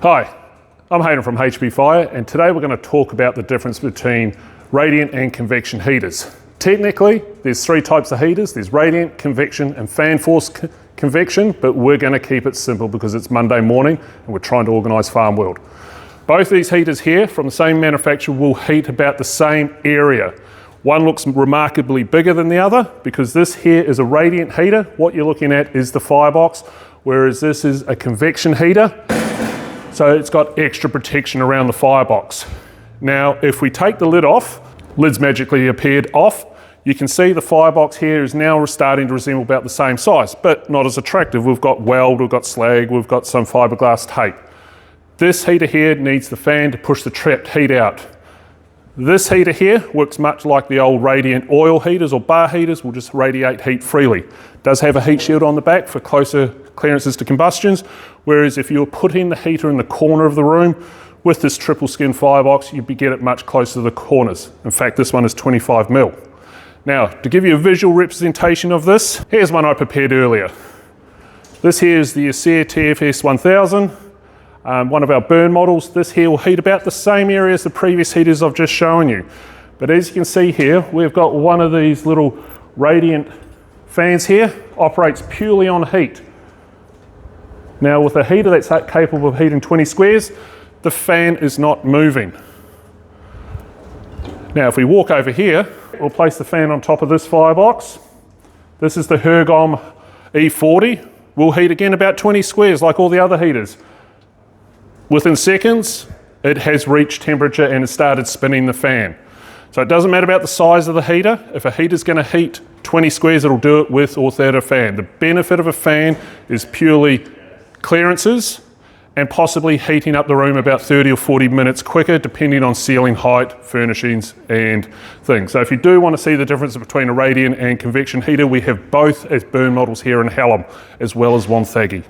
Hi, I'm Hayden from HP Fire, and today we're going to talk about the difference between radiant and convection heaters. Technically, there's three types of heaters. There's radiant, convection, and fan force convection, but we're going to keep it simple because it's Monday morning and we're trying to organise Farm World. Both these heaters here from the same manufacturer will heat about the same area. One looks remarkably bigger than the other because this here is a radiant heater. What you're looking at is the firebox, whereas this is a convection heater. So it's got extra protection around the firebox. Now, if we take the lid off, lid's magically appeared off, you can see the firebox here is now starting to resemble about the same size, but not as attractive. We've got weld, we've got slag, we've got some fiberglass tape. This heater here needs the fan to push the trapped heat out. This heater here works much like the old radiant oil heaters or bar heaters, will just radiate heat freely. Does have a heat shield on the back for closer clearances to combustions, whereas if you were putting the heater in the corner of the room with this triple skin firebox, you'd get it much closer to the corners. In fact, this one is 25 mil. Now, to give you a visual representation of this, here's one I prepared earlier. This here is the Acer TFS 1000. One of our burn models. This here will heat about the same area as the previous heaters I've just shown you. But as you can see here, we've got one of these little radiant fans here, operates purely on heat. Now with a heater that's capable of heating 20 squares, the fan is not moving. Now if we walk over here, we'll place the fan on top of this firebox. This is the Hergom E40. We'll heat again about 20 squares like all the other heaters. Within seconds, it has reached temperature and has started spinning the fan. So it doesn't matter about the size of the heater. If a heater's going to heat 20 squares, it'll do it with or without a fan. The benefit of a fan is purely clearances and possibly heating up the room about 30 or 40 minutes quicker, depending on ceiling height, furnishings, and things. So if you do want to see the difference between a radiant and convection heater, we have both as burn models here in Hallam, as well as Wonthaggi.